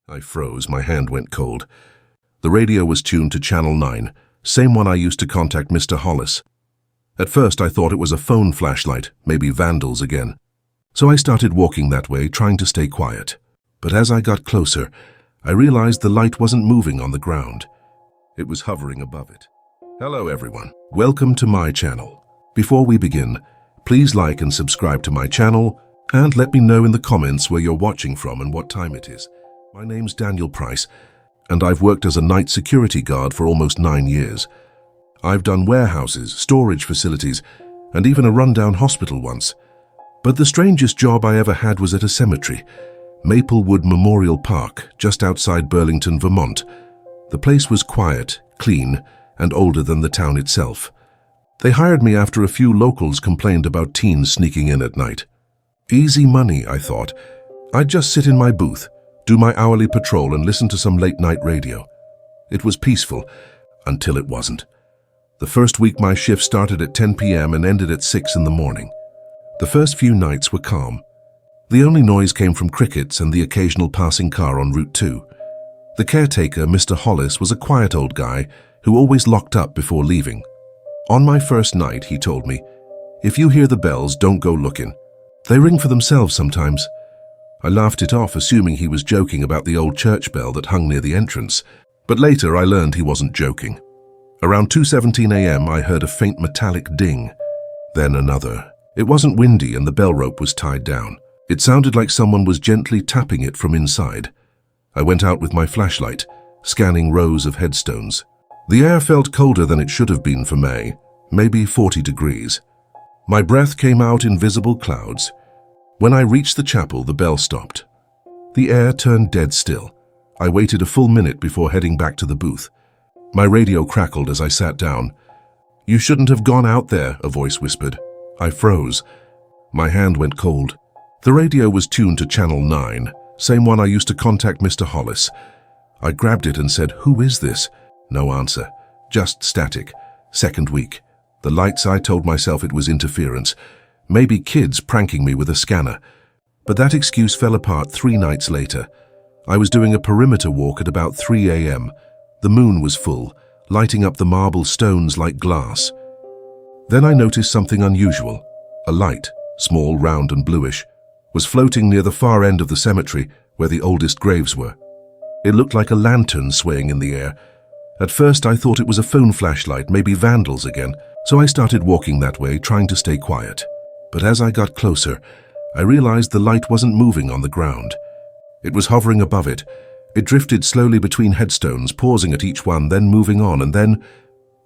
I froze, my hand went cold. The radio was tuned to channel 9, same one I used to contact Mr. Hollis. At first I thought it was a phone flashlight, maybe vandals again. So I started walking that way, trying to stay quiet. But as I got closer, I realized the light wasn't moving on the ground. It was hovering above it. Hello everyone, welcome to my channel. Before we begin, please like and subscribe to my channel, and let me know in the comments where you're watching from and what time it is. My name's Daniel Price, and I've worked as a night security guard for almost 9 years. I've done warehouses, storage facilities, and even a rundown hospital once. But the strangest job I ever had was at a cemetery, Maplewood Memorial Park, just outside Burlington, Vermont. The place was quiet, clean, and older than the town itself. They hired me after a few locals complained about teens sneaking in at night. Easy money, I thought. I'd just sit in my booth, do my hourly patrol and listen to some late-night radio. It was peaceful, until it wasn't. The first week my shift started at 10 p.m. and ended at 6 in the morning. The first few nights were calm. The only noise came from crickets and the occasional passing car on Route 2. The caretaker, Mr. Hollis, was a quiet old guy who always locked up before leaving. On my first night, he told me, "If you hear the bells, don't go looking. They ring for themselves sometimes." I laughed it off, assuming he was joking about the old church bell that hung near the entrance. But later I learned he wasn't joking. Around 2:17 a.m. I heard a faint metallic ding. Then another. It wasn't windy and the bell rope was tied down. It sounded like someone was gently tapping it from inside. I went out with my flashlight, scanning rows of headstones. The air felt colder than it should have been for May, maybe 40 degrees. My breath came out in visible clouds. When I reached the chapel, the bell stopped. The air turned dead still. I waited a full minute before heading back to the booth. My radio crackled as I sat down. "You shouldn't have gone out there," a voice whispered. I froze. My hand went cold. The radio was tuned to channel 9, same one I used to contact Mr. Hollis. I grabbed it and said, "Who is this?" No answer. Just static. Second week. The lights, I told myself it was interference. Maybe kids pranking me with a scanner. But that excuse fell apart 3 nights later. I was doing a perimeter walk at about 3 a.m. The moon was full, lighting up the marble stones like glass. Then I noticed something unusual. A light, small, round and bluish, was floating near the far end of the cemetery where the oldest graves were. It looked like a lantern swaying in the air. At first I thought it was a phone flashlight, maybe vandals again, so I started walking that way, trying to stay quiet. But as I got closer, I realized the light wasn't moving on the ground. It was hovering above it. It drifted slowly between headstones, pausing at each one, then moving on, and then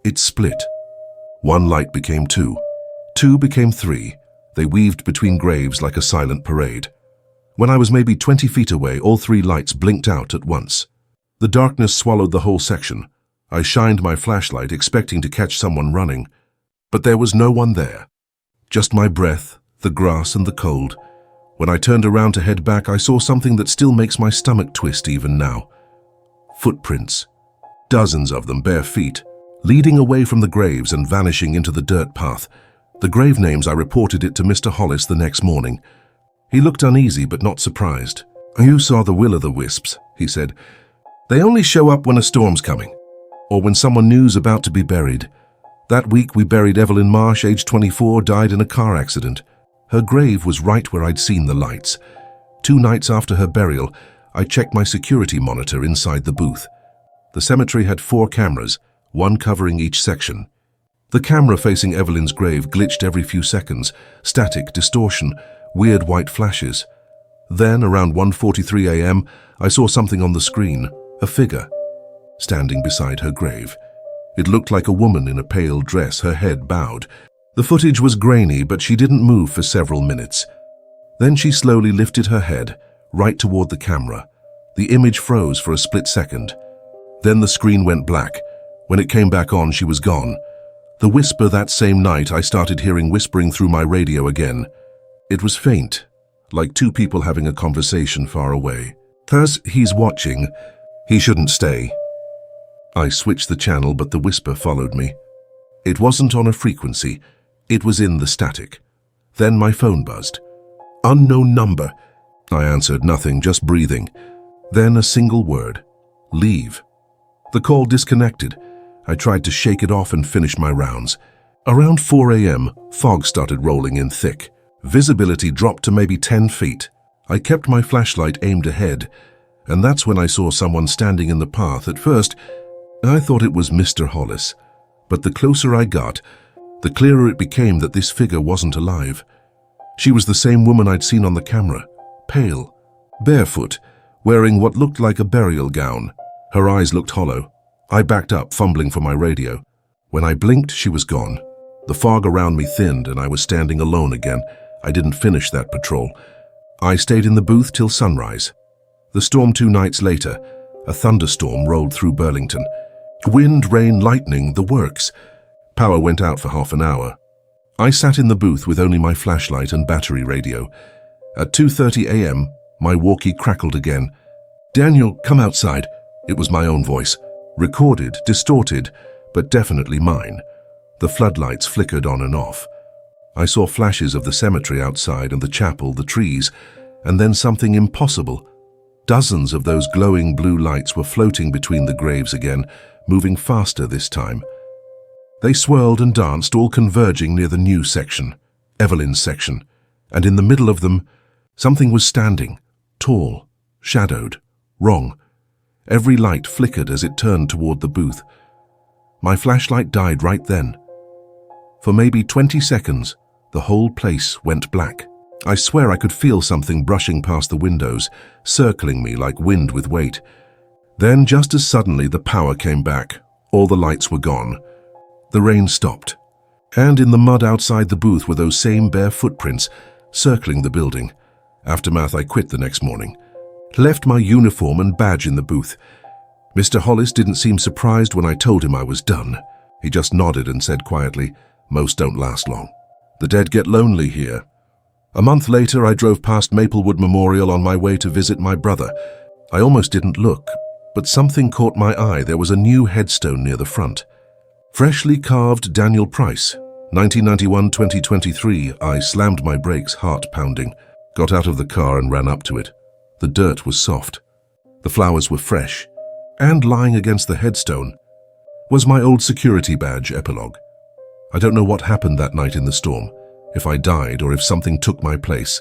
it split. One light became 2. 2 became 3. They weaved between graves like a silent parade. When I was maybe 20 feet away, all 3 lights blinked out at once. The darkness swallowed the whole section. I shined my flashlight, expecting to catch someone running. But there was no one there. Just my breath, the grass and the cold. When I turned around to head back, I saw something that still makes my stomach twist even now. Footprints. Dozens of them, bare feet, leading away from the graves and vanishing into the dirt path. The grave names, I reported it to Mr. Hollis the next morning. He looked uneasy but not surprised. "You saw the will-o'-the-wisps," he said. "They only show up when a storm's coming, or when someone new's about to be buried. That week we buried Evelyn Marsh, age 24, died in a car accident. Her grave was right where I'd seen the lights. 2 nights after her burial, I checked my security monitor inside the booth. The cemetery had 4 cameras, one covering each section. The camera facing Evelyn's grave glitched every few seconds, static, distortion, weird white flashes. Then, around 1:43 a.m., I saw something on the screen, a figure, standing beside her grave. It looked like a woman in a pale dress, her head bowed. The footage was grainy, but she didn't move for several minutes. Then she slowly lifted her head, right toward the camera. The image froze for a split second. Then the screen went black. When it came back on, she was gone. The whisper that same night, I started hearing whispering through my radio again. It was faint, like 2 people having a conversation far away. "'Cause he's watching. He shouldn't stay." I switched the channel, but the whisper followed me. It wasn't on a frequency. It was in the static. Then my phone buzzed. "Unknown number." I answered, nothing, just breathing. Then a single word: leave. The call disconnected. I tried to shake it off and finish my rounds. Around 4 a.m., fog started rolling in thick. Visibility dropped to maybe 10 feet. I kept my flashlight aimed ahead, and that's when I saw someone standing in the path. At first, I thought it was Mr. Hollis, but the closer I got, the clearer it became that this figure wasn't alive. She was the same woman I'd seen on the camera, pale, barefoot, wearing what looked like a burial gown. Her eyes looked hollow. I backed up, fumbling for my radio. When I blinked, she was gone. The fog around me thinned and I was standing alone again. I didn't finish that patrol. I stayed in the booth till sunrise. The storm 2 nights later, a thunderstorm rolled through Burlington. Wind, rain, lightning, the works. Power went out for half an hour. I sat in the booth with only my flashlight and battery radio. At 2:30 a.m., my walkie crackled again. "Daniel, come outside." It was my own voice. Recorded, distorted, but definitely mine. The floodlights flickered on and off. I saw flashes of the cemetery outside and the chapel, the trees, and then something impossible. Dozens of those glowing blue lights were floating between the graves again, moving faster this time. They swirled and danced, all converging near the new section, Evelyn's section, and in the middle of them, something was standing, tall, shadowed, wrong. Every light flickered as it turned toward the booth. My flashlight died right then. For maybe 20 seconds, the whole place went black. I swear I could feel something brushing past the windows, circling me like wind with weight. Then, just as suddenly, the power came back. All the lights were gone. The rain stopped. And in the mud outside the booth were those same bare footprints, circling the building. Aftermath, I quit the next morning. Left my uniform and badge in the booth. Mr. Hollis didn't seem surprised when I told him I was done. He just nodded and said quietly, "Most don't last long. The dead get lonely here." A month later, I drove past Maplewood Memorial on my way to visit my brother. I almost didn't look, but something caught my eye. There was a new headstone near the front. Freshly carved Daniel Price, 1991-2023. I slammed my brakes, heart pounding, got out of the car and ran up to it. The dirt was soft. The flowers were fresh. And lying against the headstone was my old security badge epilogue. I don't know what happened that night in the storm, if I died or if something took my place.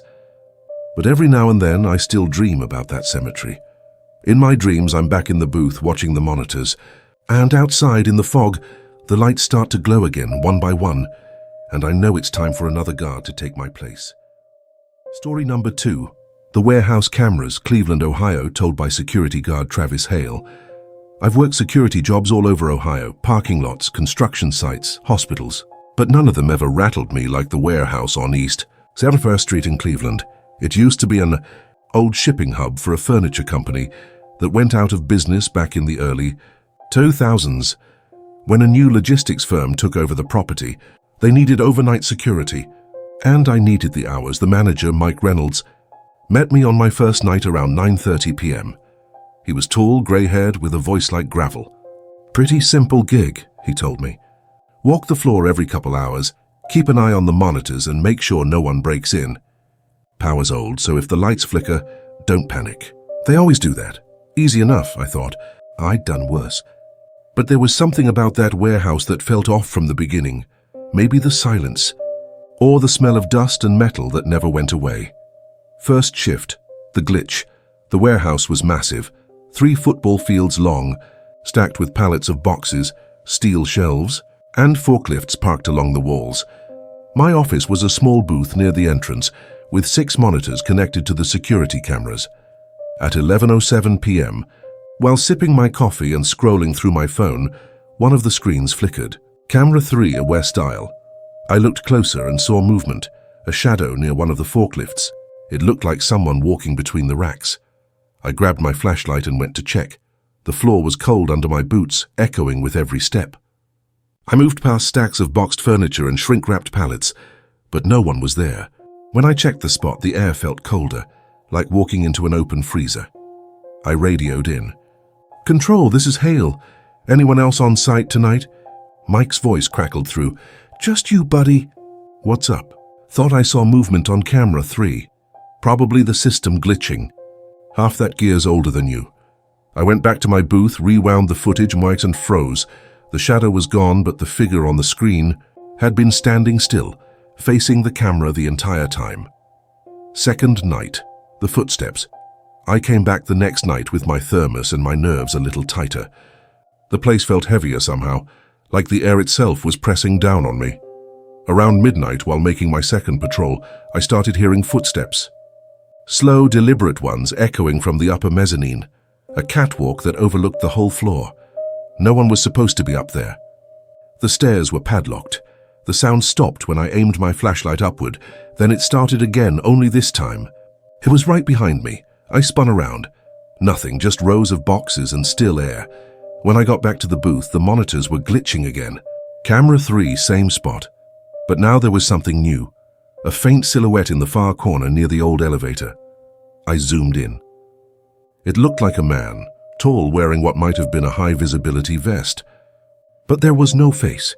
But every now and then I still dream about that cemetery. In my dreams, I'm back in the booth watching the monitors, and outside in the fog, the lights start to glow again, one by one, and I know it's time for another guard to take my place. Story number 2. The warehouse cameras, Cleveland, Ohio, told by security guard Travis Hale. I've worked security jobs all over Ohio, parking lots, construction sites, hospitals, but none of them ever rattled me like the warehouse on East 71st Street in Cleveland. It used to be an old shipping hub for a furniture company that went out of business back in the early 2000s. When a new logistics firm took over the property, they needed overnight security, and I needed the hours. The manager, Mike Reynolds, met me on my first night around 9:30 p.m. He was tall, gray-haired, with a voice like gravel. "Pretty simple gig," he told me. "Walk the floor every couple hours, keep an eye on the monitors, and make sure no one breaks in. Power's old, so if the lights flicker, don't panic. They always do that. Easy enough," I thought. I'd done worse. But there was something about that warehouse that felt off from the beginning. Maybe the silence, or the smell of dust and metal that never went away. First shift, the glitch. The warehouse was massive, 3 football fields long, stacked with pallets of boxes, steel shelves, and forklifts parked along the walls. My office was a small booth near the entrance, with 6 monitors connected to the security cameras. At 11:07 p.m., while sipping my coffee and scrolling through my phone, one of the screens flickered. Camera 3, a west aisle. I looked closer and saw movement, a shadow near one of the forklifts. It looked like someone walking between the racks. I grabbed my flashlight and went to check. The floor was cold under my boots, echoing with every step. I moved past stacks of boxed furniture and shrink-wrapped pallets, but no one was there. When I checked the spot, the air felt colder, like walking into an open freezer. I radioed in. "Control, this is Hale. Anyone else on site tonight?" Mike's voice crackled through. "Just you, buddy." "What's up?" "Thought I saw movement on camera 3. Probably the system glitching." Half that gear's older than you. I went back to my booth, rewound the footage, wiped and froze. The shadow was gone, but the figure on the screen had been standing still, facing the camera the entire time. Second night, the footsteps. I came back the next night with my thermos and my nerves a little tighter. The place felt heavier somehow, like the air itself was pressing down on me. Around midnight, while making my second patrol, I started hearing footsteps. Slow, deliberate ones echoing from the upper mezzanine, a catwalk that overlooked the whole floor. No one was supposed to be up there. The stairs were padlocked. The sound stopped when I aimed my flashlight upward, then it started again, only this time. It was right behind me. I spun around. Nothing, just rows of boxes and still air. When I got back to the booth, the monitors were glitching again. Camera 3, same spot. But now there was something new. A faint silhouette in the far corner near the old elevator. I zoomed in. It looked like a man, tall, wearing what might have been a high-visibility vest. But there was no face.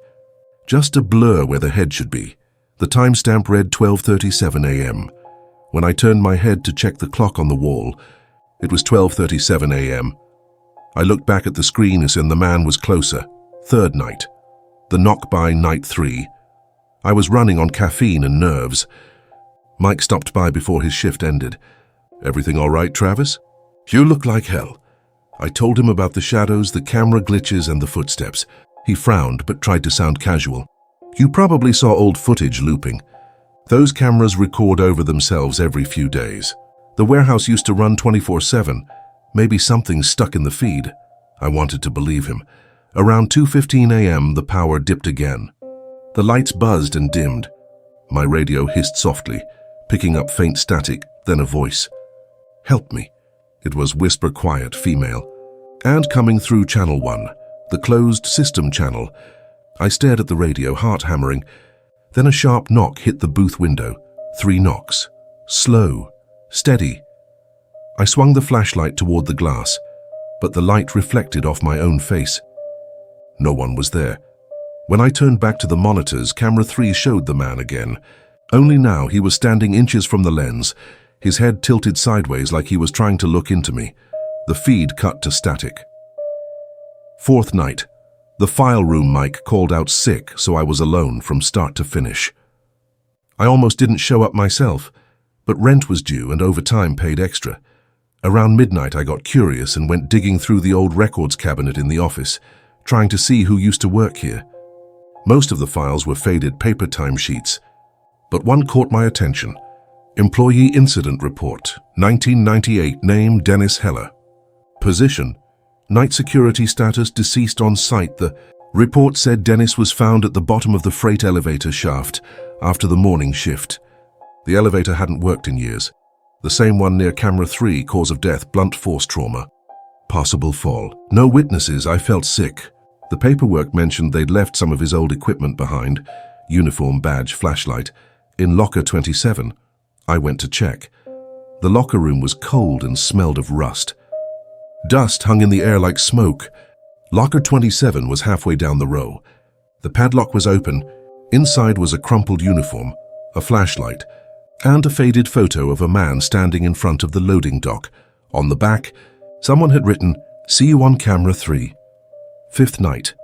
Just a blur where the head should be. The timestamp read 12:37 a.m. When I turned my head to check the clock on the wall, it was 12:37 a.m. I looked back at the screen and the man was closer. Third night. The knock by night 3. I was running on caffeine and nerves. Mike stopped by before his shift ended. "Everything all right, Travis?" "You look like hell." I told him about the shadows, the camera glitches, and the footsteps. He frowned but tried to sound casual. "You probably saw old footage looping. Those cameras record over themselves every few days. The warehouse used to run 24/7. Maybe something's stuck in the feed." I wanted to believe him. Around 2:15 a.m., the power dipped again. The lights buzzed and dimmed. My radio hissed softly, picking up faint static, then a voice. "Help me." It was whisper quiet, female. And coming through channel 1, the closed system channel. I stared at the radio, heart hammering. Then a sharp knock hit the booth window. 3 knocks. Slow. Steady. I swung the flashlight toward the glass, but the light reflected off my own face. No one was there. When I turned back to the monitors, camera 3 showed the man again. Only now he was standing inches from the lens, his head tilted sideways like he was trying to look into me. The feed cut to static. Fourth night. The file room mic called out sick, so I was alone from start to finish. I almost didn't show up myself, but rent was due and overtime paid extra. Around midnight I got curious and went digging through the old records cabinet in the office, trying to see who used to work here. Most of the files were faded paper timesheets, but one caught my attention. Employee Incident Report, 1998, name Dennis Heller. Position, night security status, deceased on site. The report said Dennis was found at the bottom of the freight elevator shaft after the morning shift. The elevator hadn't worked in years. The same one near camera 3, cause of death, blunt force trauma. Possible fall. No witnesses. I felt sick. The paperwork mentioned they'd left some of his old equipment behind, uniform, badge, flashlight, in locker 27. I went to check. The locker room was cold and smelled of rust. Dust hung in the air like smoke. Locker 27 was halfway down the row. The padlock was open. Inside was a crumpled uniform, a flashlight, and a faded photo of a man standing in front of the loading dock. On the back, someone had written, "See you on camera 3. Fifth night.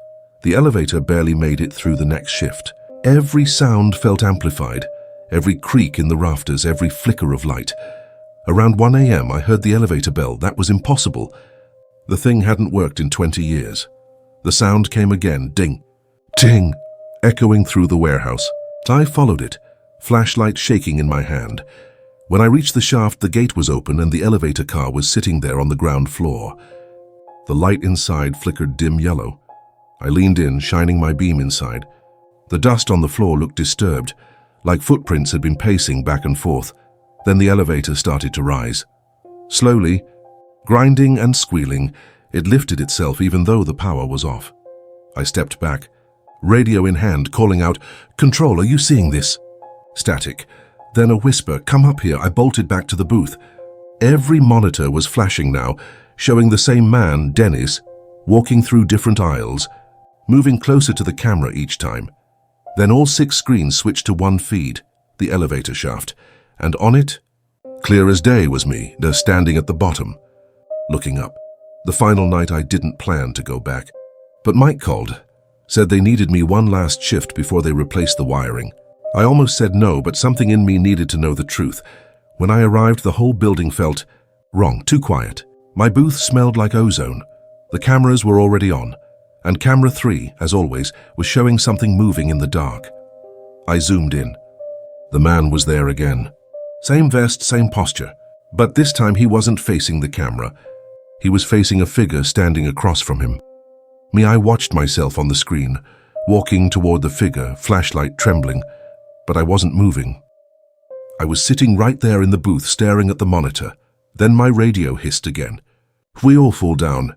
The elevator barely made it through the next shift. Every sound felt amplified, every creak in the rafters, every flicker of light. Around 1 a.m. I heard the elevator bell. That was impossible. The thing hadn't worked in 20 years. The sound came again, ding, ting, echoing through the warehouse. I followed it, flashlight shaking in my hand. When I reached the shaft, the gate was open and the elevator car was sitting there on the ground floor. The light inside flickered dim yellow. I leaned in, shining my beam inside. The dust on the floor looked disturbed, like footprints had been pacing back and forth. Then the elevator started to rise. Slowly, grinding and squealing, it lifted itself even though the power was off. I stepped back, radio in hand, calling out, "Control, are you seeing this?" Static. Then a whisper, "Come up here." I bolted back to the booth. Every monitor was flashing now, showing the same man, Dennis, walking through different aisles, moving closer to the camera each time. Then all 6 screens switched to one feed, the elevator shaft, and on it, Clear as day was me, there standing at the bottom, looking up. The final night I didn't plan to go back. But Mike called, said they needed me one last shift before they replaced the wiring. I almost said no, but something in me needed to know the truth. When I arrived, the whole building felt wrong, too quiet. My booth smelled like ozone. The cameras were already on, and camera 3, as always, was showing something moving in the dark. I zoomed in. The man was there again. Same vest, same posture, but this time he wasn't facing the camera. He was facing a figure standing across from him. I watched myself on the screen, walking toward the figure, flashlight trembling, but I wasn't moving. I was sitting right there in the booth staring at the monitor. Then my radio hissed again. We all fall down.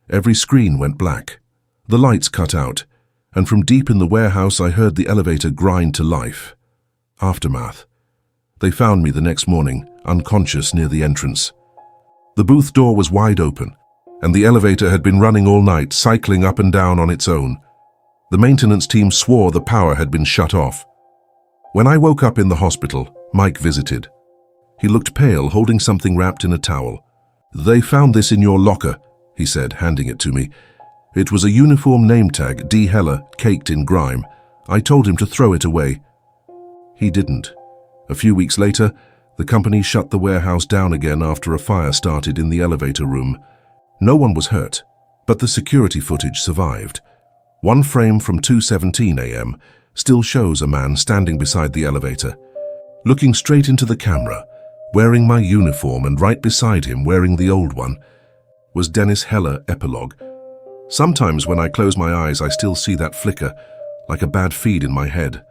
Every screen went black. The lights cut out, and from deep in the warehouse I heard the elevator grind to life. Aftermath. They found me the next morning, unconscious near the entrance. The booth door was wide open, and the elevator had been running all night, cycling up and down on its own. The maintenance team swore the power had been shut off. When I woke up in the hospital, Mike visited. He looked pale, holding something wrapped in a towel. "They found this in your locker," he said, handing it to me. It was a uniform name tag, D. Heller, caked in grime. I told him to throw it away. He didn't. A few weeks later, the company shut the warehouse down again after a fire started in the elevator room. No one was hurt, but the security footage survived. One frame from 2:17 a.m. still shows a man standing beside the elevator, looking straight into the camera, wearing my uniform, and right beside him, wearing the old one, was Dennis Heller. Epilogue. Sometimes when I close my eyes, I still see that flicker, like a bad feed in my head.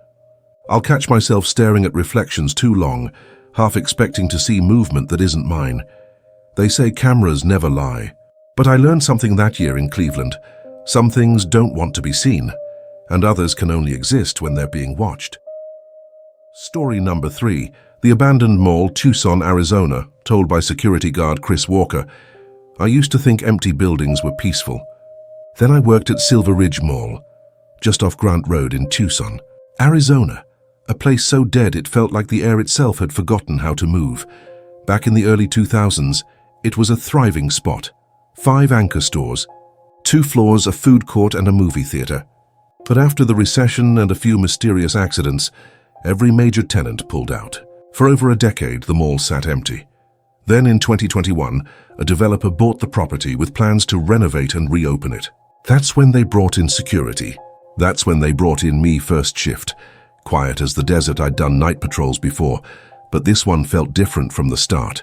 I'll catch myself staring at reflections too long, half expecting to see movement that isn't mine. They say cameras never lie. But I learned something that year in Cleveland. Some things don't want to be seen, and others can only exist when they're being watched. Story number 3, the abandoned mall, Tucson, Arizona, told by security guard Chris Walker. I used to think empty buildings were peaceful. Then I worked at Silver Ridge Mall, just off Grant Road in Tucson, Arizona, a place so dead it felt like the air itself had forgotten how to move. Back in the early 2000s, it was a thriving spot. 5 anchor stores, 2 floors, a food court and a movie theater. But after the recession and a few mysterious accidents, every major tenant pulled out. For over a decade, the mall sat empty. Then in 2021, a developer bought the property with plans to renovate and reopen it. That's when they brought in security. That's when they brought in me first shift. Quiet as the desert, I'd done night patrols before, but this one felt different from the start.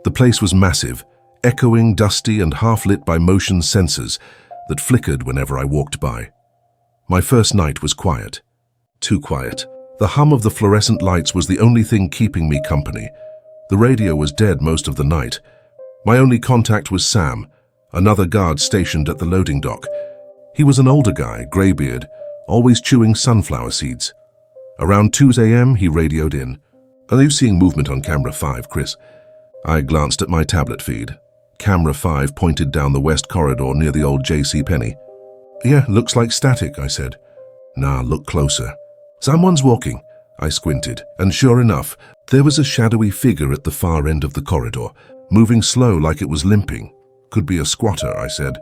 The place was massive, echoing, dusty, and half-lit by motion sensors that flickered whenever I walked by. My first night was quiet. Too quiet. The hum of the fluorescent lights was the only thing keeping me company. The radio was dead most of the night. My only contact was Sam, another guard stationed at the loading dock. He was an older guy, graybeard, always chewing sunflower seeds. Around 2 a.m., he radioed in. "Are you seeing movement on camera 5, Chris?" I glanced at my tablet feed. Camera 5 pointed down the west corridor near the old J.C. Penney. "Yeah, looks like static," I said. "Nah, look closer." "Someone's walking." I squinted, and sure enough, there was a shadowy figure at the far end of the corridor, moving slow like it was limping. "Could be a squatter," I said,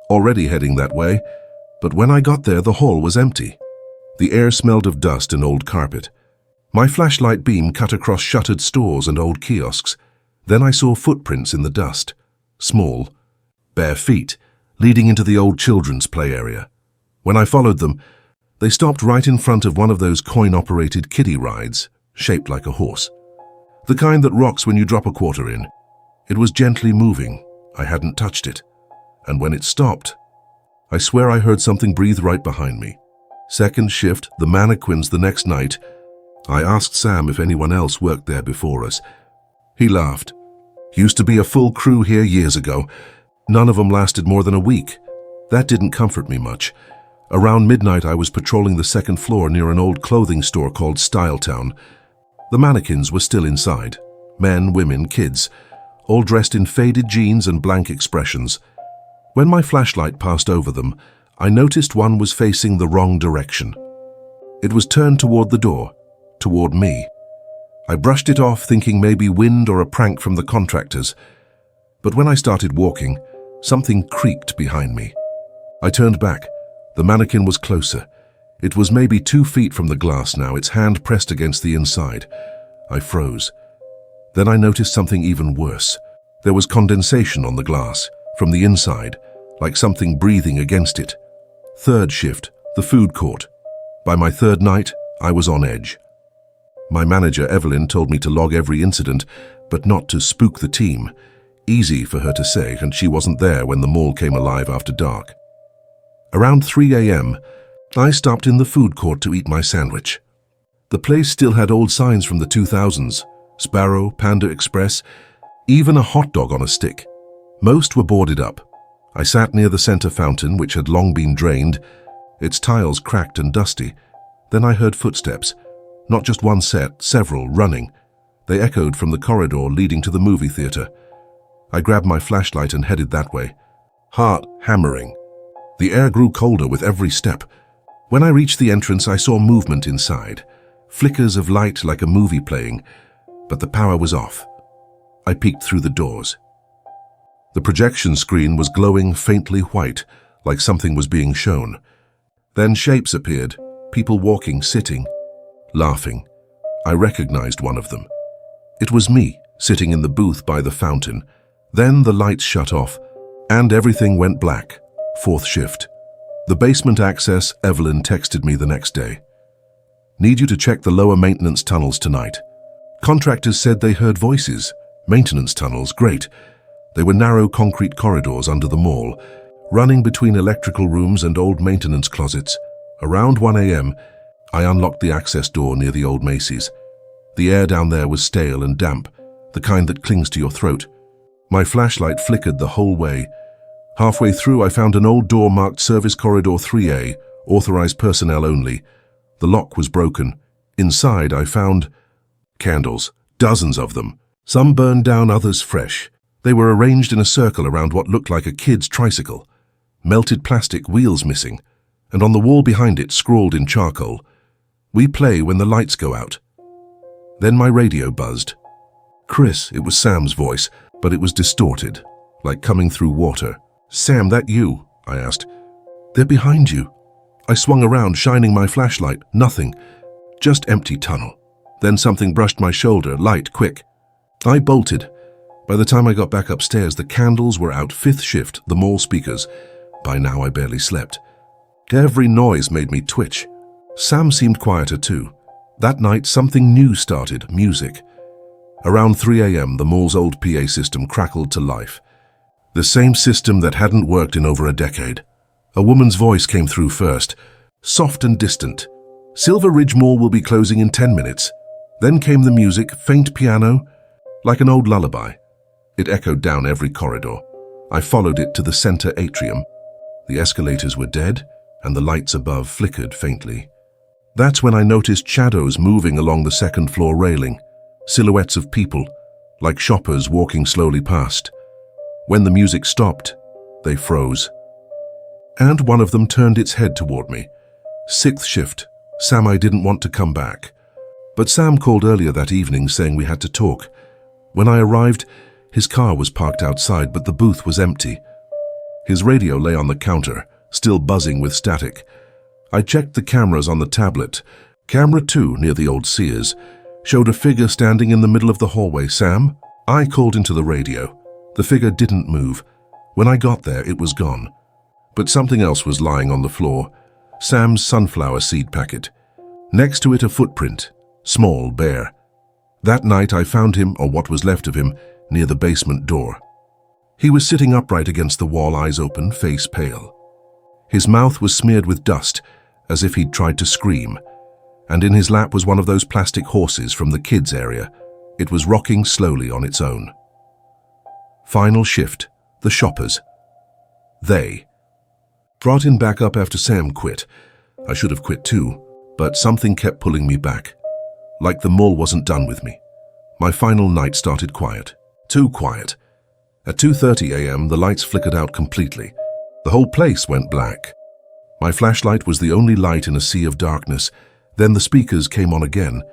already heading that way. But when I got there, the hall was empty. The air smelled of dust and old carpet. My flashlight beam cut across shuttered stores and old kiosks. Then I saw footprints in the dust. Small, bare feet, leading into the old children's play area. When I followed them, they stopped right in front of one of those coin-operated kiddie rides, shaped like a horse. The kind that rocks when you drop a quarter in. It was gently moving. I hadn't touched it. And when it stopped, I swear I heard something breathe right behind me. Second shift, the mannequins the next night. I asked Sam if anyone else worked there before us. He laughed. "Used to be a full crew here years ago. None of them lasted more than a week." That didn't comfort me much. Around midnight, I was patrolling the second floor near an old clothing store called Styletown. The mannequins were still inside. Men, women, kids, all dressed in faded jeans and blank expressions. When my flashlight passed over them, I noticed one was facing the wrong direction. It was turned toward the door, toward me. I brushed it off, thinking maybe wind or a prank from the contractors. But when I started walking, something creaked behind me. I turned back. The mannequin was closer. It was maybe 2 feet from the glass now, its hand pressed against the inside. I froze. Then I noticed something even worse. There was condensation on the glass, from the inside, like something breathing against it. Third shift, the food court. By my third night, I was on edge. My manager, Evelyn, told me to log every incident, but not to spook the team. Easy for her to say, and she wasn't there when the mall came alive after dark. Around 3 a.m., I stopped in the food court to eat my sandwich. The place still had old signs from the 2000s, Sparrow, Panda Express, even a hot dog on a stick. Most were boarded up. I sat near the center fountain, which had long been drained, its tiles cracked and dusty. Then I heard footsteps. Not just one set, several, running. They echoed from the corridor leading to the movie theater. I grabbed my flashlight and headed that way. Heart hammering. The air grew colder with every step. When I reached the entrance, I saw movement inside. Flickers of light like a movie playing, but the power was off. I peeked through the doors. The projection screen was glowing faintly white, like something was being shown. Then shapes appeared, people walking, sitting, laughing. I recognized one of them. It was me, sitting in the booth by the fountain. Then the lights shut off, and everything went black. Fourth shift. The basement access, Evelyn texted me the next day. Need you to check the lower maintenance tunnels tonight. Contractors said they heard voices. Maintenance tunnels, great. They were narrow concrete corridors under the mall, running between electrical rooms and old maintenance closets. Around 1 a.m., I unlocked the access door near the old Macy's. The air down there was stale and damp, the kind that clings to your throat. My flashlight flickered the whole way. Halfway through, I found an old door marked Service Corridor 3A, authorized personnel only. The lock was broken. Inside, I found candles, dozens of them. Some burned down, others fresh. They were arranged in a circle around what looked like a kid's tricycle. Melted plastic, wheels missing. And on the wall behind it, scrawled in charcoal, "We play when the lights go out." Then my radio buzzed. Chris, it was Sam's voice, but it was distorted, like coming through water. "Sam, that you?" I asked. "They're behind you." I swung around, shining my flashlight. Nothing. Just empty tunnel. Then something brushed my shoulder, light, quick. I bolted. By the time I got back upstairs, the candles were out. Fifth shift, the mall speakers. By now I barely slept. Every noise made me twitch. Sam seemed quieter too. That night, something new started, music. Around 3 a.m., the mall's old PA system crackled to life. The same system that hadn't worked in over a decade. A woman's voice came through first, soft and distant. "Silver Ridge Mall will be closing in 10 minutes. Then came the music, faint piano, like an old lullaby. It echoed down every corridor. I followed it to the center atrium. The escalators were dead, and the lights above flickered faintly. That's when I noticed shadows moving along the second-floor railing, silhouettes of people, like shoppers walking slowly past. When the music stopped, they froze. And one of them turned its head toward me. Sixth shift. Sam, I didn't want to come back. But Sam called earlier that evening saying we had to talk. When I arrived, his car was parked outside, but the booth was empty. His radio lay on the counter, still buzzing with static. I checked the cameras on the tablet. Camera 2, near the old Sears, showed a figure standing in the middle of the hallway. "Sam?" I called into the radio. The figure didn't move. When I got there, it was gone. But something else was lying on the floor. Sam's sunflower seed packet. Next to it, a footprint, small, bare. That night, I found him, or what was left of him, near the basement door. He was sitting upright against the wall, eyes open, face pale. His mouth was smeared with dust, as if he'd tried to scream. And in his lap was one of those plastic horses from the kids' area. It was rocking slowly on its own. Final shift, the shoppers. They. Brought in back up after Sam quit. I should have quit too, but something kept pulling me back. Like the mall wasn't done with me. My final night started quiet. Too quiet. At 2:30 a.m., the lights flickered out completely. The whole place went black. My flashlight was the only light in a sea of darkness. Then the speakers came on again.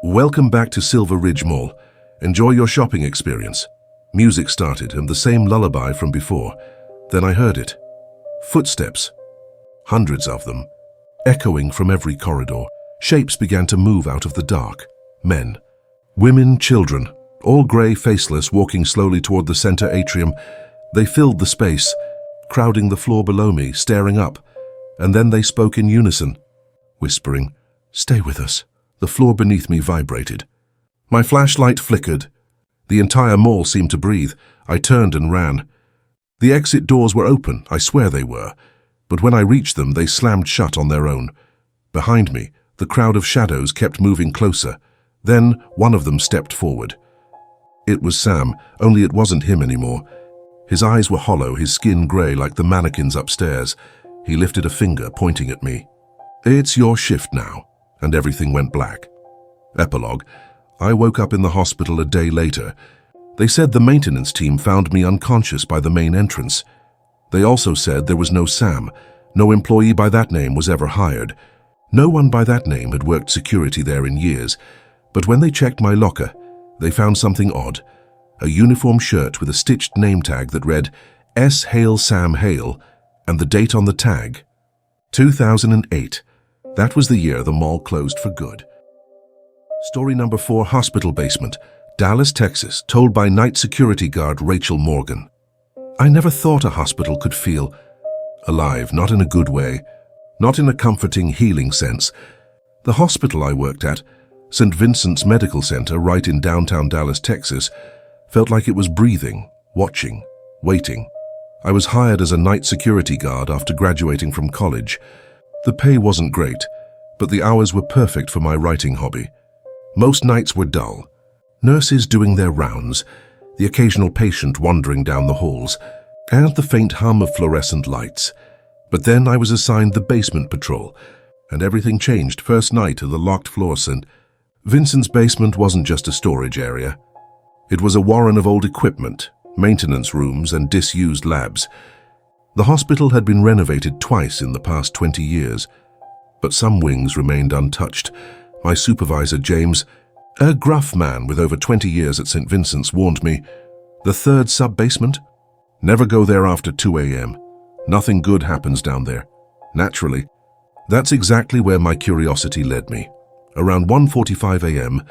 Welcome back to Silver Ridge Mall. Enjoy your shopping experience. Music started and the same lullaby from before. Then I heard it. Footsteps. Hundreds of them. Echoing from every corridor. Shapes began to move out of the dark. Men. Women, children. All grey, faceless, walking slowly toward the center atrium. They filled the space, crowding the floor below me, staring up. And then they spoke in unison, whispering, "Stay with us." The floor beneath me vibrated. My flashlight flickered. The entire mall seemed to breathe. I turned and ran. The exit doors were open, I swear they were. But when I reached them, they slammed shut on their own. Behind me, the crowd of shadows kept moving closer. Then one of them stepped forward. It was Sam, only it wasn't him anymore. His eyes were hollow, his skin grey like the mannequins upstairs. He lifted a finger, pointing at me. "It's your shift now." And everything went black. Epilogue. I woke up in the hospital a day later. They said the maintenance team found me unconscious by the main entrance. They also said there was no Sam. No employee by that name was ever hired. No one by that name had worked security there in years. But when they checked my locker, they found something odd. A uniform shirt with a stitched name tag that read, "S. Hale Sam Hale," and the date on the tag, 2008. That was the year the mall closed for good. Story number 4, Hospital Basement, Dallas, Texas, told by night security guard Rachel Morgan. I never thought a hospital could feel alive, not in a good way, not in a comforting, healing sense. The hospital I worked at, St. Vincent's Medical Center, right in downtown Dallas, Texas, felt like it was breathing, watching, waiting. I was hired as a night security guard after graduating from college. The pay wasn't great, but the hours were perfect for my writing hobby. Most nights were dull. Nurses doing their rounds, the occasional patient wandering down the halls, and the faint hum of fluorescent lights. But then I was assigned the basement patrol, and everything changed first night of the locked floor. St. Vincent's basement wasn't just a storage area. It was a warren of old equipment, maintenance rooms, and disused labs. The hospital had been renovated twice in the past 20 years, but some wings remained untouched. My supervisor, James, a gruff man with over 20 years at St. Vincent's, warned me, "The third sub-basement? Never go there after 2 a.m. Nothing good happens down there." Naturally, that's exactly where my curiosity led me. Around 1:45 a.m.,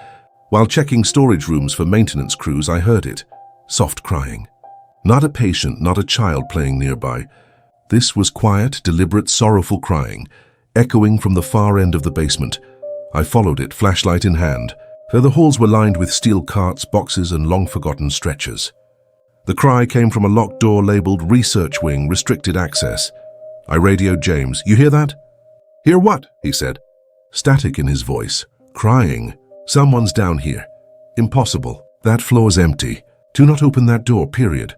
while checking storage rooms for maintenance crews, I heard it, soft crying. Not a patient, not a child playing nearby. This was quiet, deliberate, sorrowful crying, echoing from the far end of the basement. I followed it, flashlight in hand, for the halls were lined with steel carts, boxes, and long-forgotten stretchers. The cry came from a locked door labeled Research Wing, Restricted Access. I radioed James. "You hear that?" "Hear what?" he said. Static in his voice. Crying. "Someone's down here." "Impossible. That floor's empty. Do not open that door, period."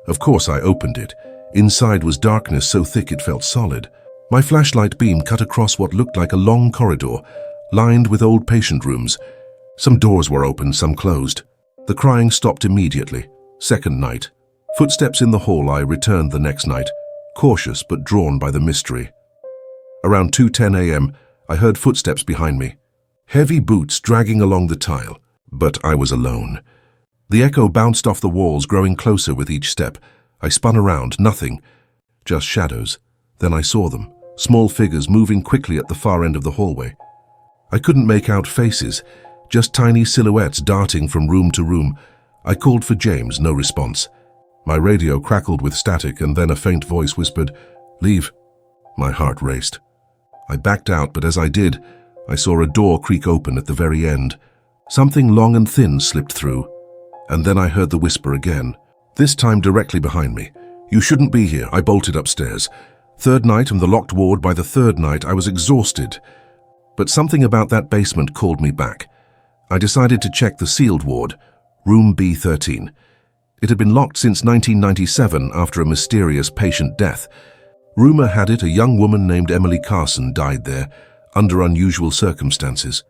Of course I opened it. Inside was darkness so thick it felt solid. My flashlight beam cut across what looked like a long corridor, lined with old patient rooms. Some doors were open, some closed. The crying stopped immediately. Second night. Footsteps in the hall. I returned the next night, cautious but drawn by the mystery. Around 2:10 a.m., I heard footsteps behind me. Heavy boots dragging along the tile, but I was alone. The echo bounced off the walls, growing closer with each step. I spun around, nothing, just shadows. Then I saw them, small figures moving quickly at the far end of the hallway. I couldn't make out faces, just tiny silhouettes darting from room to room. I called for James, no response. My radio crackled with static, and then a faint voice whispered, "Leave." My heart raced. I backed out, but as I did, I saw a door creak open at the very end. Something long and thin slipped through. And then I heard the whisper again, this time directly behind me. "You shouldn't be here." I bolted upstairs. Third night in the locked ward. By the third night, I was exhausted. But something about that basement called me back. I decided to check the sealed ward, room B13. It had been locked since 1997 after a mysterious patient death. Rumor had it a young woman named Emily Carson died there, under unusual circumstances.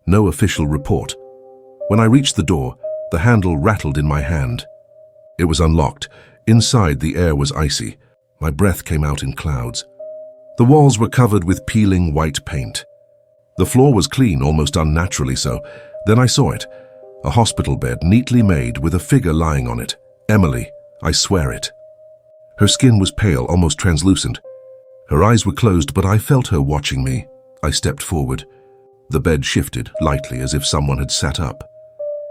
No official report. When I reached the door, the handle rattled in my hand. It was unlocked. Inside, the air was icy. My breath came out in clouds. The walls were covered with peeling white paint. The floor was clean, almost unnaturally so. Then I saw it, a hospital bed neatly made with a figure lying on it. Emily, I swear it. Her skin was pale, almost translucent. Her eyes were closed, but I felt her watching me. I stepped forward. The bed shifted lightly as if someone had sat up.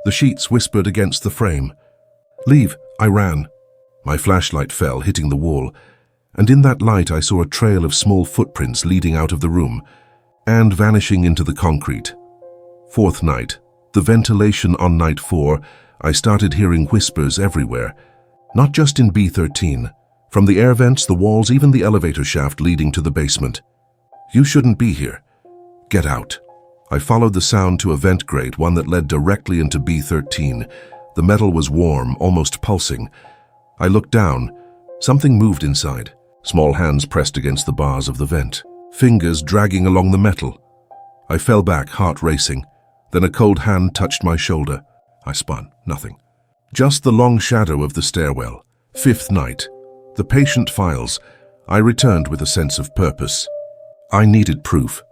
The sheets whispered against the frame. "Leave," I ran. My flashlight fell, hitting the wall, and in that light I saw a trail of small footprints leading out of the room and vanishing into the concrete. Fourth night. The ventilation on night 4, I started hearing whispers everywhere, not just in B13, from the air vents, the walls, even the elevator shaft leading to the basement. "You shouldn't be here. Get out." I followed the sound to a vent grate, one that led directly into B13. The metal was warm, almost pulsing. I looked down. Something moved inside. Small hands pressed against the bars of the vent, fingers dragging along the metal. I fell back, heart racing. Then a cold hand touched my shoulder. I spun. Nothing. Just the long shadow of the stairwell. Fifth night. The patient files. I returned with a sense of purpose. I needed proof.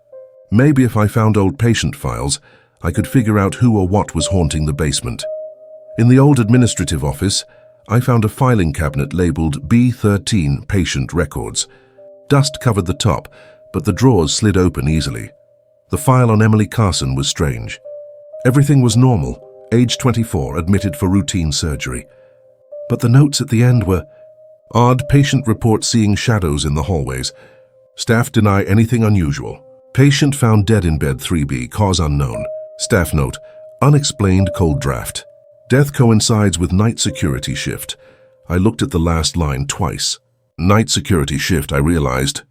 Maybe if I found old patient files, I could figure out who or what was haunting the basement. In the old administrative office, I found a filing cabinet labeled B13 Patient Records. Dust covered the top, but the drawers slid open easily. The file on Emily Carson was strange. Everything was normal, age 24, admitted for routine surgery. But the notes at the end were odd. Patient report seeing shadows in the hallways. Staff deny anything unusual. Patient found dead in bed 3B, cause unknown. Staff note, unexplained cold draft. Death coincides with night security shift. I looked at the last line twice. Night security shift, I realized.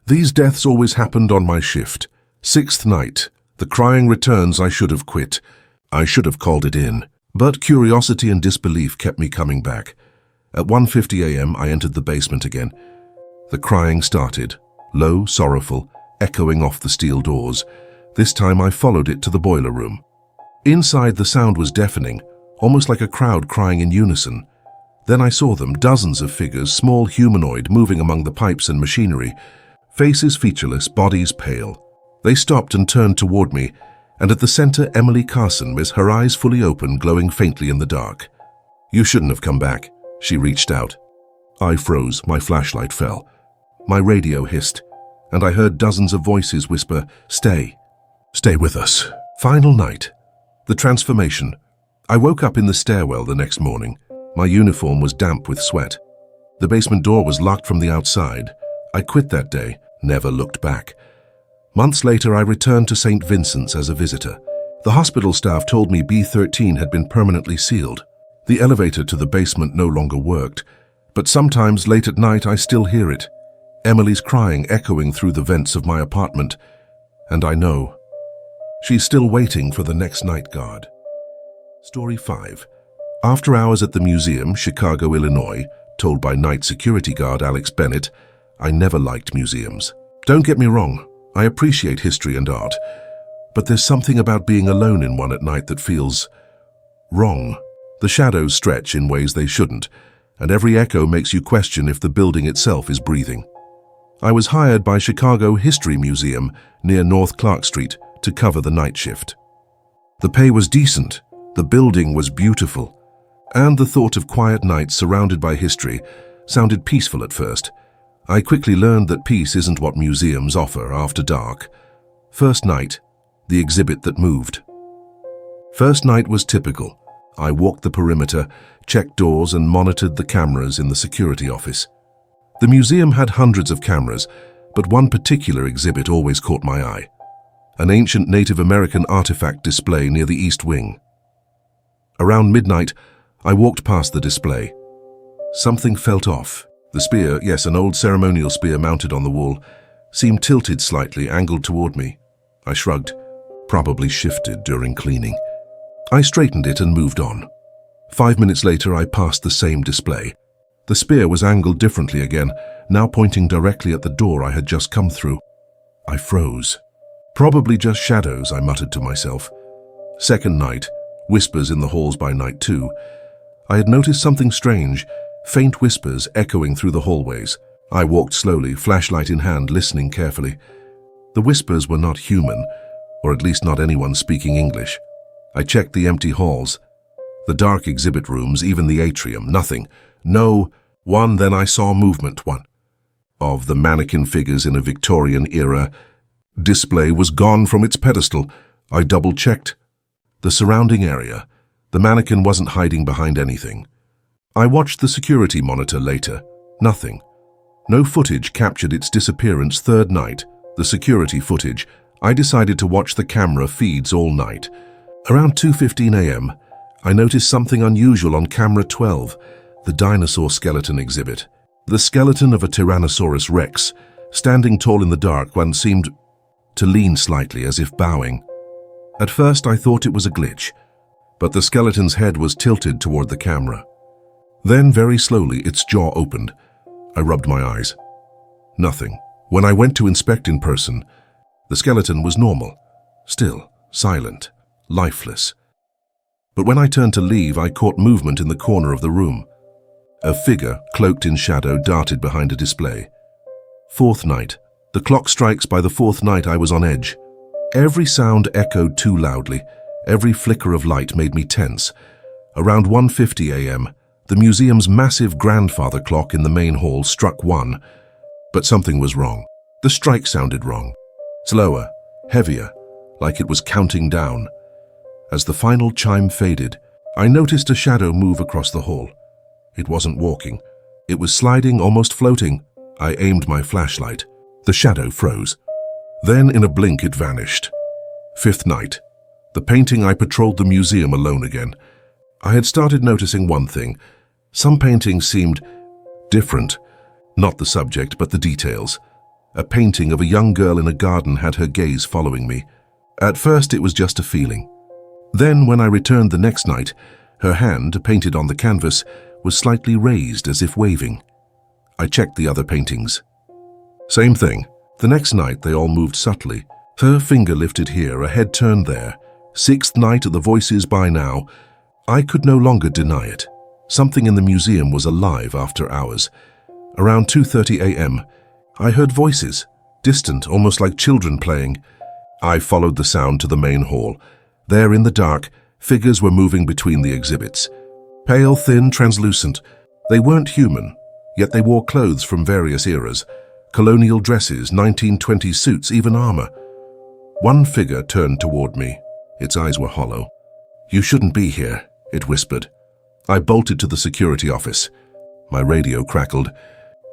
These deaths always happened on my shift. Sixth night. The crying returns. I should have quit. I should have called it in. But curiosity and disbelief kept me coming back. At 1:50 a.m. I entered the basement again. The crying started, low, sorrowful, echoing off the steel doors. This time I followed it to the boiler room. Inside the sound was deafening, almost like a crowd crying in unison. Then I saw them, dozens of figures, small humanoid, moving among the pipes and machinery, faces featureless, bodies pale. They stopped and turned toward me, and at the center Emily Carson, with her eyes fully open, glowing faintly in the dark. "You shouldn't have come back." She reached out. I froze, my flashlight fell. My radio hissed, and I heard dozens of voices whisper, "Stay. Stay with us." Final night. The transformation. I woke up in the stairwell the next morning. My uniform was damp with sweat. The basement door was locked from the outside. I quit that day, never looked back. Months later, I returned to St. Vincent's as a visitor. The hospital staff told me B13 had been permanently sealed. The elevator to the basement no longer worked, but sometimes late at night I still hear it. Emily's crying echoing through the vents of my apartment, and I know she's still waiting for the next night guard. Story 5. After hours at the museum, Chicago, Illinois, told by night security guard Alex Bennett, I never liked museums. Don't get me wrong, I appreciate history and art, but there's something about being alone in one at night that feels wrong. The shadows stretch in ways they shouldn't, and every echo makes you question if the building itself is breathing. I was hired by Chicago History Museum near North Clark Street to cover the night shift. The pay was decent, the building was beautiful, and the thought of quiet nights surrounded by history sounded peaceful at first. I quickly learned that peace isn't what museums offer after dark. First night, the exhibit that moved. First night was typical. I walked the perimeter, checked doors, and monitored the cameras in the security office. The museum had hundreds of cameras, but one particular exhibit always caught my eye. An ancient Native American artifact display near the East Wing. Around midnight, I walked past the display. Something felt off. The spear, yes, an old ceremonial spear mounted on the wall, seemed tilted slightly, angled toward me. I shrugged. Probably shifted during cleaning. I straightened it and moved on. 5 minutes later, I passed the same display. The spear was angled differently again, now pointing directly at the door I had just come through. I froze. Probably just shadows, I muttered to myself. Second night, whispers in the halls by night 2. I had noticed something strange, faint whispers echoing through the hallways. I walked slowly, flashlight in hand, listening carefully. The whispers were not human, or at least not anyone speaking English. I checked the empty halls, the dark exhibit rooms, even the atrium. Nothing. No one. Then I saw movement. One of the mannequin figures in a Victorian-era display was gone from its pedestal. I double-checked the surrounding area. The mannequin wasn't hiding behind anything. I watched the security monitor later. Nothing. No footage captured its disappearance. Third night, the security footage. I decided to watch the camera feeds all night. Around 2:15 a.m., I noticed something unusual on camera 12, the dinosaur skeleton exhibit. The skeleton of a Tyrannosaurus Rex, standing tall in the dark. One seemed to lean slightly as if bowing. At first I thought it was a glitch, but the skeleton's head was tilted toward the camera. Then, very slowly, its jaw opened. I rubbed my eyes. Nothing. When I went to inspect in person, the skeleton was normal, still, silent, lifeless. But when I turned to leave, I caught movement in the corner of the room. A figure, cloaked in shadow, darted behind a display. Fourth night. The clock strikes. By the fourth night, I was on edge. Every sound echoed too loudly. Every flicker of light made me tense. Around 1:50 a.m., the museum's massive grandfather clock in the main hall struck 1. But something was wrong. The strike sounded wrong. Slower, heavier, like it was counting down. As the final chime faded, I noticed a shadow move across the hall. It wasn't walking. It was sliding, almost floating. I aimed my flashlight. The shadow froze. Then, in a blink, it vanished. Fifth night. The painting. I patrolled the museum alone again. I had started noticing one thing. Some paintings seemed different. Not the subject, but the details. A painting of a young girl in a garden had her gaze following me. At first, it was just a feeling. Then, when I returned the next night, her hand, painted on the canvas, was slightly raised as if waving. I checked the other paintings. Same thing. The next night, they all moved subtly. Her finger lifted here, a head turned there. Sixth night, the voices. By now, I could no longer deny it. Something in the museum was alive after hours. Around 2:30 a.m., I heard voices, distant, almost like children playing. I followed the sound to the main hall. There, in the dark, figures were moving between the exhibits. Pale, thin, translucent. They weren't human, yet they wore clothes from various eras. Colonial dresses, 1920 suits, even armor. One figure turned toward me. Its eyes were hollow. "You shouldn't be here," it whispered. I bolted to the security office. My radio crackled.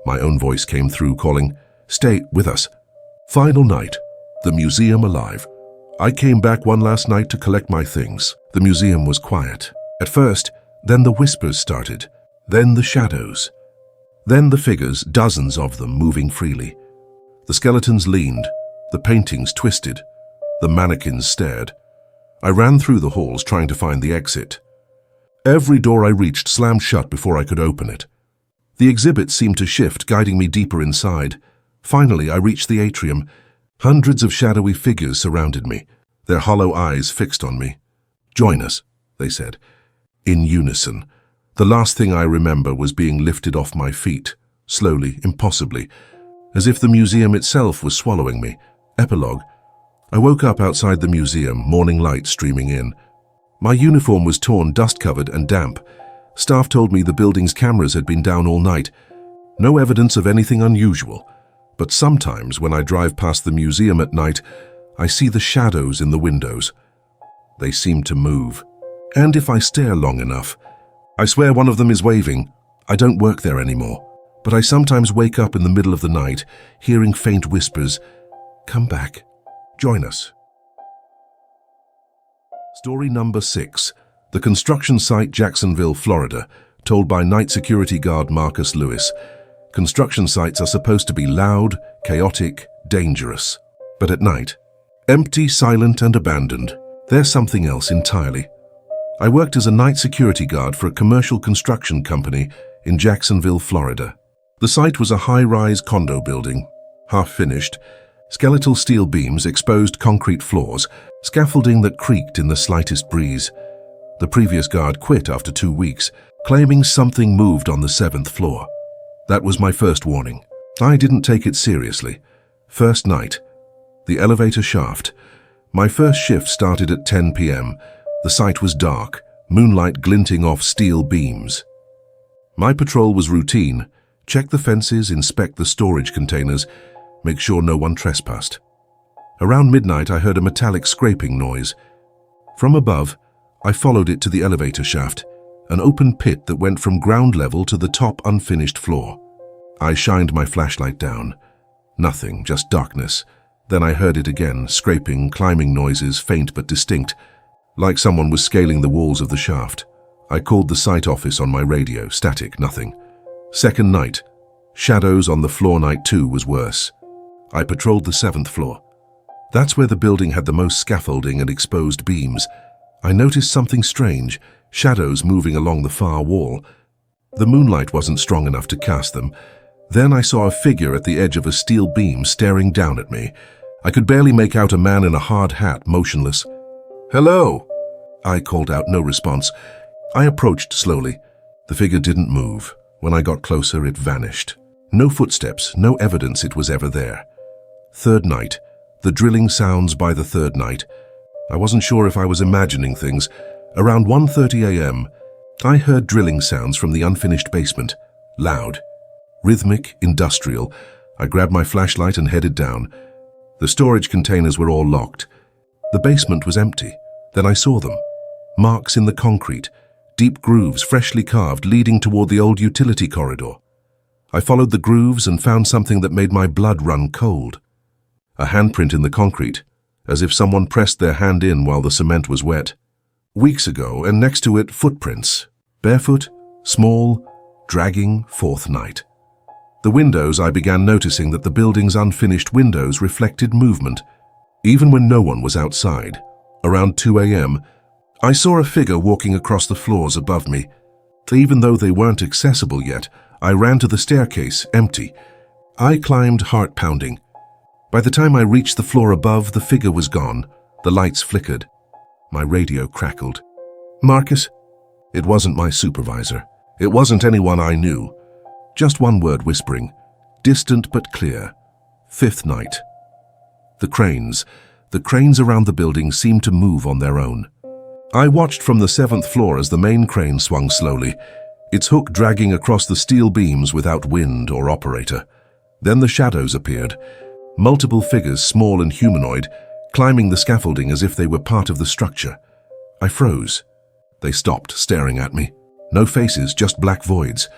My own voice came through, calling, "Stay with us." Final night. The museum alive. I came back one last night to collect my things. The museum was quiet. At first, then the whispers started. Then the shadows. Then the figures, dozens of them, moving freely. The skeletons leaned. The paintings twisted. The mannequins stared. I ran through the halls trying to find the exit. Every door I reached slammed shut before I could open it. The exhibit seemed to shift, guiding me deeper inside. Finally, I reached the atrium. Hundreds of shadowy figures surrounded me, their hollow eyes fixed on me. "Join us," they said, in unison. The last thing I remember was being lifted off my feet, slowly, impossibly, as if the museum itself was swallowing me. Epilogue. I woke up outside the museum, morning light streaming in. My uniform was torn, dust-covered and damp. Staff told me the building's cameras had been down all night. No evidence of anything unusual. But sometimes when I drive past the museum at night, I see the shadows in the windows. They seem to move. And if I stare long enough, I swear one of them is waving. I don't work there anymore, but I sometimes wake up in the middle of the night, hearing faint whispers, "Come back. Join us." Story number 6. The construction site, Jacksonville, Florida, told by night security guard Marcus Lewis. Construction sites are supposed to be loud, chaotic, dangerous. But at night, empty, silent, and abandoned. They're something else entirely. I worked as a night security guard for a commercial construction company in Jacksonville, Florida. The site was a high-rise condo building, half-finished, skeletal steel beams, exposed concrete floors, scaffolding that creaked in the slightest breeze. The previous guard quit after 2 weeks, claiming something moved on the 7th floor. That was my first warning. I didn't take it seriously. First night. The elevator shaft. My first shift started at 10 p.m. The site was dark, moonlight glinting off steel beams. My patrol was routine. Check the fences, inspect the storage containers, make sure no one trespassed. Around midnight, I heard a metallic scraping noise. From above, I followed it to the elevator shaft, an open pit that went from ground level to the top unfinished floor. I shined my flashlight down. Nothing, just darkness. Then I heard it again, scraping, climbing noises, faint but distinct, like someone was scaling the walls of the shaft. I called the site office on my radio, static, nothing. Second night, shadows on the floor. Night 2 was worse. I patrolled the 7th floor. That's where the building had the most scaffolding and exposed beams. I noticed something strange, shadows moving along the far wall. The moonlight wasn't strong enough to cast them. Then I saw a figure at the edge of a steel beam staring down at me. I could barely make out a man in a hard hat, motionless. "Hello!" I called out, no response. I approached slowly. The figure didn't move. When I got closer, it vanished. No footsteps, no evidence it was ever there. Third night, the drilling sounds by the third night. I wasn't sure if I was imagining things. Around 1:30 a.m., I heard drilling sounds from the unfinished basement. Loud, rhythmic, industrial. I grabbed my flashlight and headed down. The storage containers were all locked. The basement was empty. Then I saw them. Marks in the concrete, deep grooves freshly carved leading toward the old utility corridor. I followed the grooves and found something that made my blood run cold. A handprint in the concrete, as if someone pressed their hand in while the cement was wet. Weeks ago, and next to it, footprints. Barefoot, small, dragging, fourth night. The windows, I began noticing that the building's unfinished windows reflected movement, even when no one was outside. Around 2 a.m., I saw a figure walking across the floors above me. Even though they weren't accessible yet, I ran to the staircase, empty. I climbed, heart pounding. By the time I reached the floor above, the figure was gone. The lights flickered. My radio crackled. "Marcus?" It wasn't my supervisor. It wasn't anyone I knew. Just one word whispering, distant but clear. Fifth night. The cranes around the building seemed to move on their own. I watched from the 7th floor as the main crane swung slowly, its hook dragging across the steel beams without wind or operator. Then the shadows appeared, multiple figures, small and humanoid, climbing the scaffolding as if they were part of the structure. I froze. They stopped, staring at me. No faces, just black voids.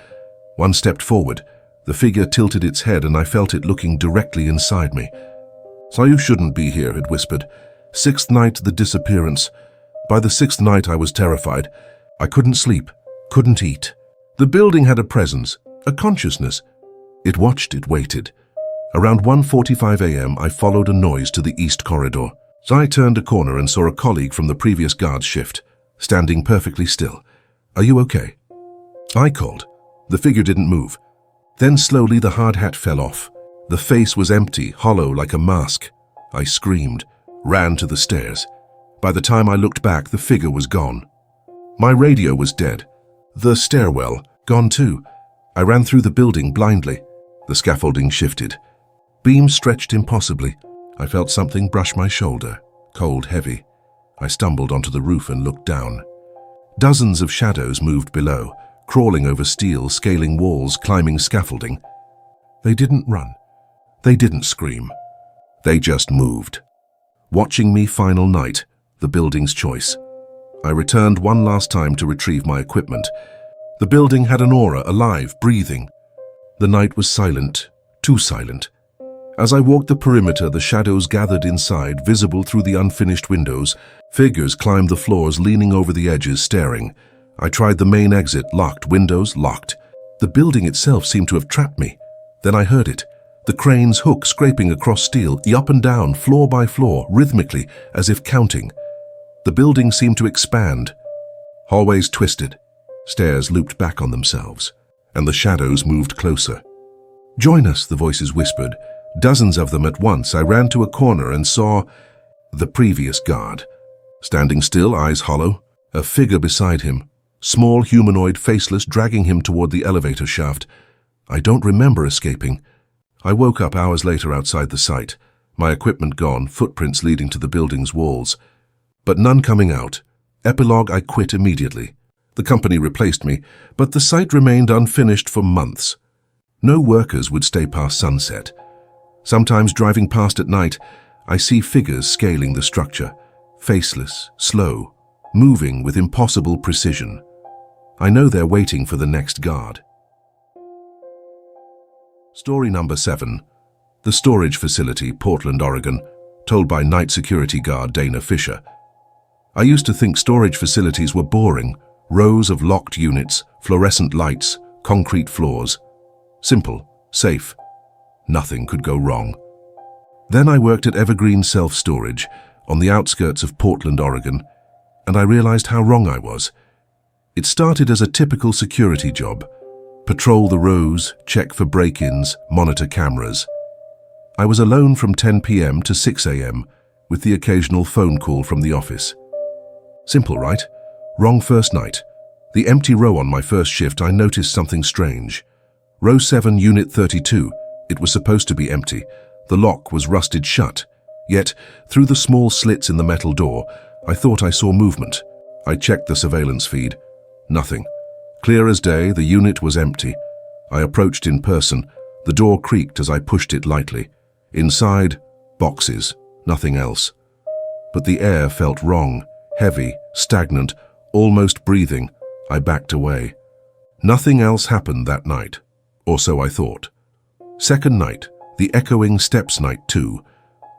One stepped forward. The figure tilted its head and I felt it looking directly inside me. "So you shouldn't be here," it whispered. 6th night, the disappearance. By the 6th night, I was terrified. I couldn't sleep, couldn't eat. The building had a presence, a consciousness. It watched, it waited. Around 1:45 a.m., I followed a noise to the east corridor. So I turned a corner and saw a colleague from the previous guard's shift, standing perfectly still. "Are you okay?" I called. The figure didn't move. Then slowly the hard hat fell off. The face was empty, hollow like a mask. I screamed, ran to the stairs. By the time I looked back, the figure was gone. My radio was dead. The stairwell, gone too. I ran through the building blindly. The scaffolding shifted. Beams stretched impossibly. I felt something brush my shoulder, cold, heavy. I stumbled onto the roof and looked down. Dozens of shadows moved below, crawling over steel, scaling walls, climbing scaffolding. They didn't run. They didn't scream. They just moved. Watching me final night, the building's choice. I returned one last time to retrieve my equipment. The building had an aura, alive, breathing. The night was silent, too silent. As I walked the perimeter, the shadows gathered inside, visible through the unfinished windows. Figures climbed the floors, leaning over the edges, staring. I tried the main exit, locked, windows locked. The building itself seemed to have trapped me. Then I heard it. The crane's hook scraping across steel, up and down, floor by floor, rhythmically, as if counting. The building seemed to expand. Hallways twisted. Stairs looped back on themselves. And the shadows moved closer. "Join us," the voices whispered. Dozens of them at once. I ran to a corner and saw the previous guard. Standing still, eyes hollow. A figure beside him. Small, humanoid, faceless, dragging him toward the elevator shaft. I don't remember escaping. I woke up hours later outside the site. My equipment gone, footprints leading to the building's walls. But none coming out. Epilogue: I quit immediately. The company replaced me, but the site remained unfinished for months. No workers would stay past sunset. Sometimes driving past at night, I see figures scaling the structure, faceless, slow, moving with impossible precision. I know they're waiting for the next guard. Story number 7. The Storage Facility, Portland, Oregon, told by night security guard Dana Fisher. I used to think storage facilities were boring. Rows of locked units, fluorescent lights, concrete floors. Simple, safe. Nothing could go wrong. Then I worked at Evergreen Self-Storage on the outskirts of Portland, Oregon, and I realized how wrong I was. It started as a typical security job. Patrol the rows, check for break-ins, monitor cameras. I was alone from 10 p.m. to 6 a.m., with the occasional phone call from the office. Simple, right? Wrong first night. The empty row on my first shift, I noticed something strange. Row 7, Unit 32. It was supposed to be empty. The lock was rusted shut. Yet, through the small slits in the metal door, I thought I saw movement. I checked the surveillance feed. Nothing. Clear as day, the unit was empty. I approached in person. The door creaked as I pushed it lightly. Inside, boxes, nothing else. But the air felt wrong, heavy, stagnant, almost breathing. I backed away. Nothing else happened that night, or so I thought. Second night, the echoing steps night too.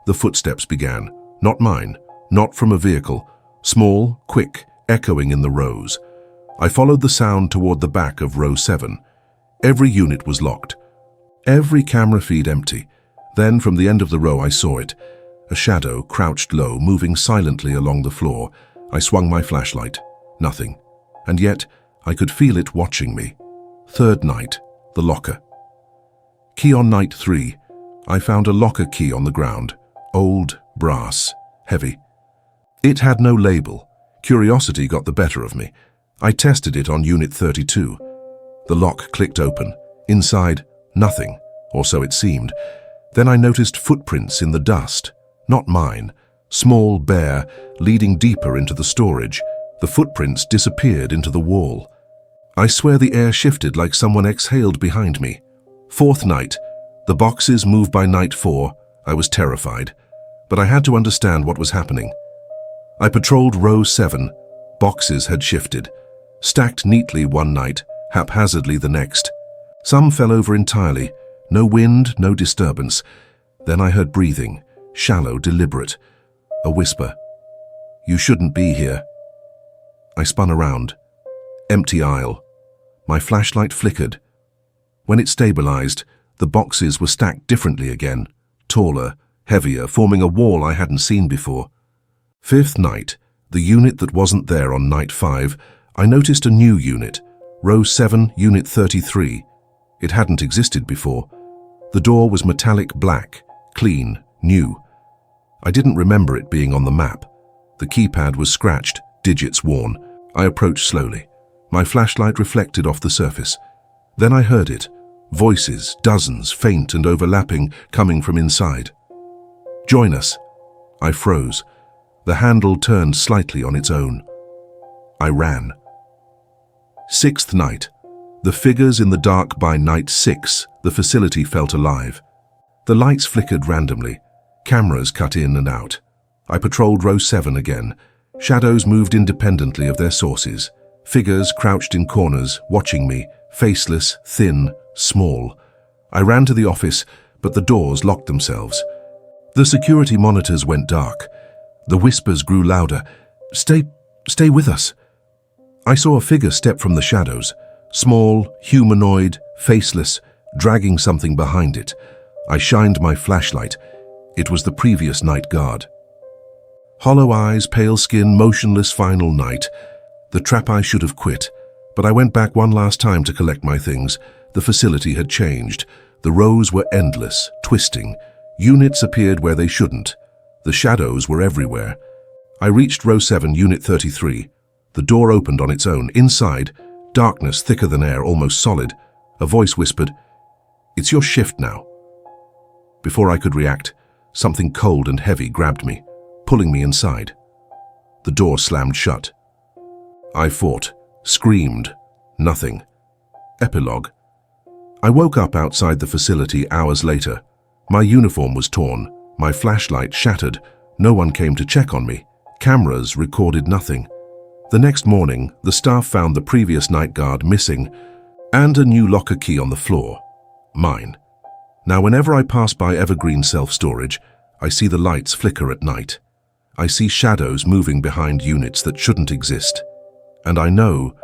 The footsteps began, not mine, not from a vehicle, small, quick, echoing in the rows. I followed the sound toward the back of row 7. Every unit was locked. Every camera feed empty. Then from the end of the row I saw it. A shadow crouched low, moving silently along the floor. I swung my flashlight. Nothing. And yet, I could feel it watching me. Third night, the locker. Key on night 3. I found a locker key on the ground. Old, brass, heavy. It had no label. Curiosity got the better of me. I tested it on Unit 32. The lock clicked open. Inside, nothing, or so it seemed. Then I noticed footprints in the dust. Not mine. Small, bare, leading deeper into the storage. The footprints disappeared into the wall. I swear the air shifted like someone exhaled behind me. Fourth night. The boxes moved by night 4. I was terrified. But I had to understand what was happening. I patrolled row 7. Boxes had shifted. Stacked neatly one night, haphazardly the next. Some fell over entirely. No wind, no disturbance. Then I heard breathing, shallow, deliberate. A whisper. "You shouldn't be here." I spun around. Empty aisle. My flashlight flickered. When it stabilized, the boxes were stacked differently again. Taller, heavier, forming a wall I hadn't seen before. Fifth night, the unit that wasn't there on night 5, I noticed a new unit. Row 7, Unit 33. It hadn't existed before. The door was metallic black, clean, new. I didn't remember it being on the map. The keypad was scratched, digits worn. I approached slowly. My flashlight reflected off the surface. Then I heard it. Voices, dozens, faint and overlapping, coming from inside. "Join us." I froze. The handle turned slightly on its own. I ran. Sixth night. The figures in the dark by night 6, the facility felt alive. The lights flickered randomly. Cameras cut in and out. I patrolled row 7 again. Shadows moved independently of their sources. Figures crouched in corners, watching me, faceless, thin, small. I ran to the office, but the doors locked themselves. The security monitors went dark. The whispers grew louder. Stay with us." I saw a figure step from the shadows. Small, humanoid, faceless, dragging something behind it. I shined my flashlight. It was the previous night guard. Hollow eyes, pale skin, motionless final night. The trap I should have quit. But I went back one last time to collect my things. The facility had changed. The rows were endless, twisting. Units appeared where they shouldn't. The shadows were everywhere. I reached row 7, Unit 33. The door opened on its own. Inside, darkness thicker than air, almost solid. A voice whispered, "It's your shift now." Before I could react, something cold and heavy grabbed me, pulling me inside. The door slammed shut. I fought, screamed, nothing. Epilogue. I woke up outside the facility hours later. My uniform was torn, my flashlight shattered, no one came to check on me. Cameras recorded nothing. The next morning, the staff found the previous night guard missing and a new locker key on the floor. Mine. Now whenever I pass by Evergreen Self-Storage, I see the lights flicker at night. I see shadows moving behind units that shouldn't exist. And I know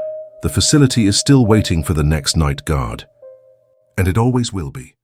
the facility is still waiting for the next night guard. And it always will be.